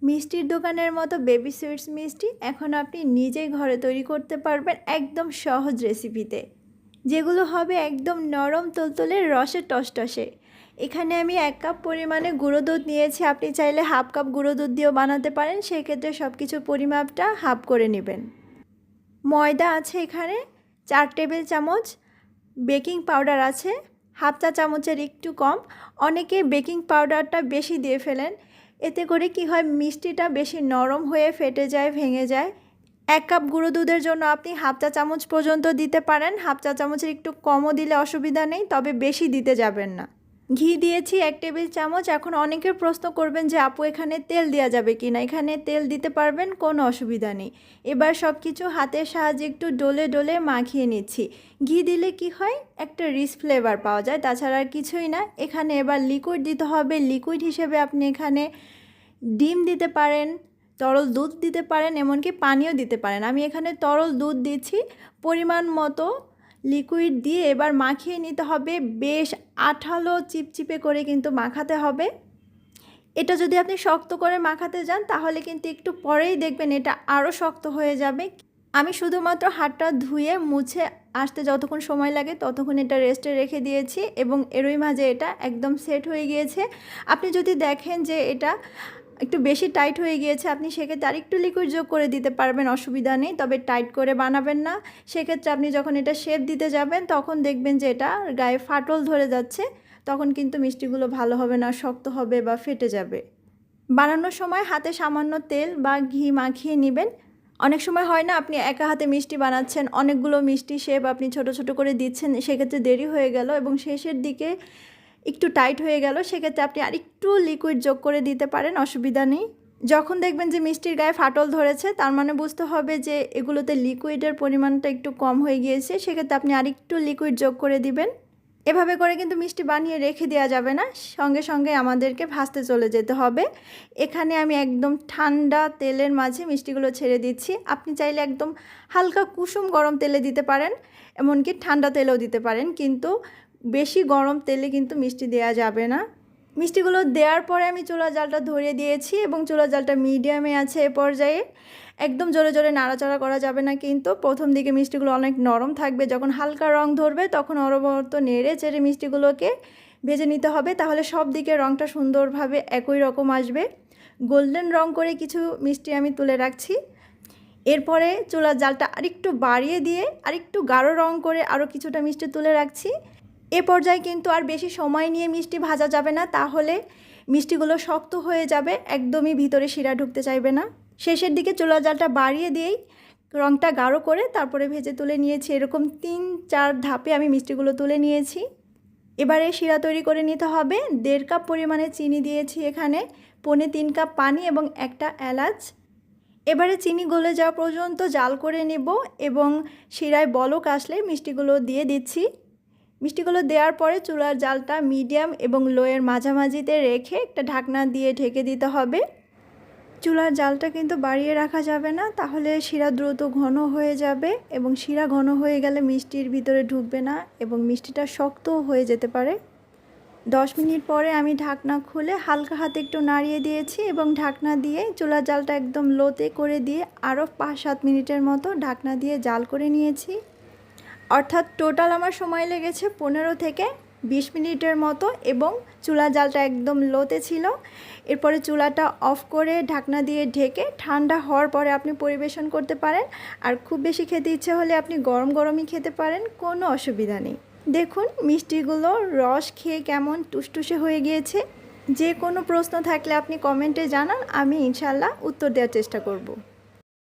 মিষ্টির দোকানের মতো বেবি সুইটস মিষ্টি এখন আপনি নিজেই ঘরে তৈরি করতে পারবেন একদম সহজ রেসিপিতে, যেগুলো হবে একদম নরম তুলতুলে রসে টসটসে। এখানে আমি 1 কাপ পরিমাণে গুঁড়ো দুধ নিয়েছি। আপনি চাইলে হাফ কাপ গুঁড়ো দুধ দিয়েও বানাতে পারেন, সেক্ষেত্রে সব কিছুর পরিমাপটা হাফ করে নেবেন। ময়দা আছে এখানে 4 টেবিল চামচ, বেকিং পাউডার আছে হাফ চা চামচের একটু কম। অনেকে বেকিং পাউডারটা বেশি দিয়ে ফেলেন, এতে করে কি হয় মিষ্টিটা বেশি নরম হয়ে ফেটে যায়, ভেঙে যায়। 1 কাপ গুঁড়ো দুধের জন্য আপনি হাফ চা চামচ পর্যন্ত দিতে পারেন, হাফ চা চামচের একটু কমও দিলে অসুবিধা নেই, তবে বেশি দিতে যাবেন না। ঘি দিয়েছি 1 টেবিল চামচ। এখন অনেকের প্রশ্ন করবেন যে আপু এখানে তেল দেওয়া যাবে কি না। এখানে তেল দিতে পারবেন, কোনো অসুবিধা নেই। এবার সব কিছু হাতের সাহায্যে একটু ডলে ডলে মাখিয়ে নিচ্ছি। ঘি দিলে কি হয় একটা রিচ ফ্লেভার পাওয়া যায়, তাছাড়া আর কিছুই না। এখানে এবার লিকুইড দিতে হবে। লিকুইড হিসেবে আপনি এখানে ডিম দিতে পারেন, তরল দুধ দিতে পারেন, এমনকি পানিও দিতে পারেন। আমি এখানে তরল দুধ দিচ্ছি। পরিমাণ মতো লিকুইড দিয়ে এবার মাখিয়ে নিতে হবে। বেশ আঠালো চিপচিপে করে কিন্তু মাখাতে হবে। এটা যদি আপনি শক্ত করে মাখাতে যান তাহলে কিন্তু একটু পরেই দেখবেন এটা আরও শক্ত হয়ে যাবে। আমি শুধুমাত্র হাতটা ধুয়ে মুছে আসতে যতক্ষণ সময় লাগে ততক্ষণ এটা রেস্টে রেখে দিয়েছি এবং এরই মাঝে এটা একদম সেট হয়ে গিয়েছে। আপনি যদি দেখেন যে এটা একটু বেশি টাইট হয়ে গিয়েছে, আপনি সেক্ষেত্রে আরেকটু লিকুইড যোগ করে দিতে পারবেন, অসুবিধা নেই। তবে টাইট করে বানাবেন না, সেক্ষেত্রে আপনি যখন এটা শেপ দিতে যাবেন তখন দেখবেন যে এটা গায়ে ফাটল ধরে যাচ্ছে, তখন কিন্তু মিষ্টিগুলো ভালো হবে না, শক্ত হবে বা ফেটে যাবে। বানানোর সময় হাতে সামান্য তেল বা ঘি মাখিয়ে নেবেন। অনেক সময় হয় না আপনি একা হাতে মিষ্টি বানাচ্ছেন, অনেকগুলো মিষ্টি শেপ আপনি ছোট ছোট করে দিচ্ছেন, সেক্ষেত্রে দেরি হয়ে গেল এবং শেষের দিকে একটু টাইট হয়ে গেল, সেক্ষেত্রে আপনি আরেকটু লিকুইড যোগ করে দিতে পারেন, অসুবিধা নেই। যখন দেখবেন যে মিষ্টির গায়ে ফাটল ধরেছে তার মানে বুঝতে হবে যে এগুলোতে লিকুইডের পরিমাণটা একটু কম হয়ে গিয়েছে, সেক্ষেত্রে আপনি আরেকটু লিকুইড যোগ করে দিবেন। এভাবে করে কিন্তু মিষ্টি বানিয়ে রেখে দেওয়া যাবে না, সঙ্গে সঙ্গে আমাদেরকে ভাজতে চলে যেতে হবে। এখানে আমি একদম ঠান্ডা তেলের মাঝে মিষ্টিগুলো ছেড়ে দিচ্ছি। আপনি চাইলে একদম হালকা কুসুম গরম তেলে দিতে পারেন, এমনকি ঠান্ডা তেলেও দিতে পারেন, কিন্তু বেশি গরম তেলে কিন্তু মিষ্টি দেওয়া যাবে না। মিষ্টিগুলো দেওয়ার পরে আমি চুলার জালটা ধরিয়ে দিয়েছি এবং চুলার জালটা মিডিয়ামে আছে। এ পর্যায়ে একদম জোরে জোরে নাড়াচাড়া করা যাবে না, কিন্তু প্রথম দিকে মিষ্টিগুলো অনেক নরম থাকবে, যখন হালকা রং ধরবে তখন অনবরত নেড়ে চেড়ে মিষ্টিগুলোকে ভেজে নিতে হবে, তাহলে সব দিকে রংটা সুন্দরভাবে একই রকম আসবে। গোল্ডেন রং করে কিছু মিষ্টি আমি তুলে রাখছি। এরপরে চুলার জালটা আরেকটু বাড়িয়ে দিয়ে আরেকটু গাঢ় রং করে আরও কিছুটা মিষ্টি তুলে রাখছি। এ পর্যায়ে কিন্তু আর বেশি সময় নিয়ে মিষ্টি ভাজা যাবে না, তাহলে মিষ্টিগুলো শক্ত হয়ে যাবে, একদমই ভিতরে শিরা ঢুকতে চাইবে না। শেষের দিকে চুলার জালটা বাড়িয়ে দিয়েই রংটা গাঢ় করে তারপরে ভেজে তুলে নিয়েছি। এরকম 3-4 ধাপে আমি মিষ্টিগুলো তুলে নিয়েছি। এবারে শিরা তৈরি করে নিতে হবে। 1.5 কাপ পরিমাণে চিনি দিয়েছি এখানে, 3.25 কাপ পানি এবং একটা এলাচ। এবারে চিনি গলে যাওয়া পর্যন্ত জাল করে নেব এবং শিরায় বলক আসলে মিষ্টিগুলো দিয়ে দিচ্ছি। মিষ্টিগুলো দেওয়ার পরে চুলার জালটা মিডিয়াম এবং লোয়ের মাঝামাঝিতে রেখে একটা ঢাকনা দিয়ে ঢেকে দিতে হবে। চুলার জালটা কিন্তু বাড়িয়ে রাখা যাবে না, তাহলে শিরা দ্রুত ঘন হয়ে যাবে এবং শিরা ঘন হয়ে গেলে মিষ্টির ভিতরে ঢুকবে না এবং মিষ্টিটা শক্তও হয়ে যেতে পারে। 10 মিনিট পরে আমি ঢাকনা খুলে হালকা হাতে একটু নাড়িয়ে দিয়েছি এবং ঢাকনা দিয়ে চুলার জালটা একদম লোতে করে দিয়ে আরও 5-7 মিনিটের মতো ঢাকনা দিয়ে জাল করে নিয়েছি। অর্থাৎ টোটাল আমার সময় লেগেছে 15 থেকে 20 মিনিটের মতো এবং চুলার জালটা একদম লোতে ছিল। এরপরে চুলাটা অফ করে ঢাকনা দিয়ে ঢেকে ঠান্ডা হওয়ার পরে আপনি পরিবেশন করতে পারেন। আর খুব বেশি খেতে ইচ্ছে হলে আপনি গরম গরমই খেতে পারেন, কোনো অসুবিধা নেই। দেখুন মিষ্টিগুলো রস খেয়ে কেমন টুসটুসে হয়ে গিয়েছে। যে কোনো প্রশ্ন থাকলে আপনি কমেন্টে জানান, আমি ইনশাল্লাহ উত্তর দেওয়ার চেষ্টা করব।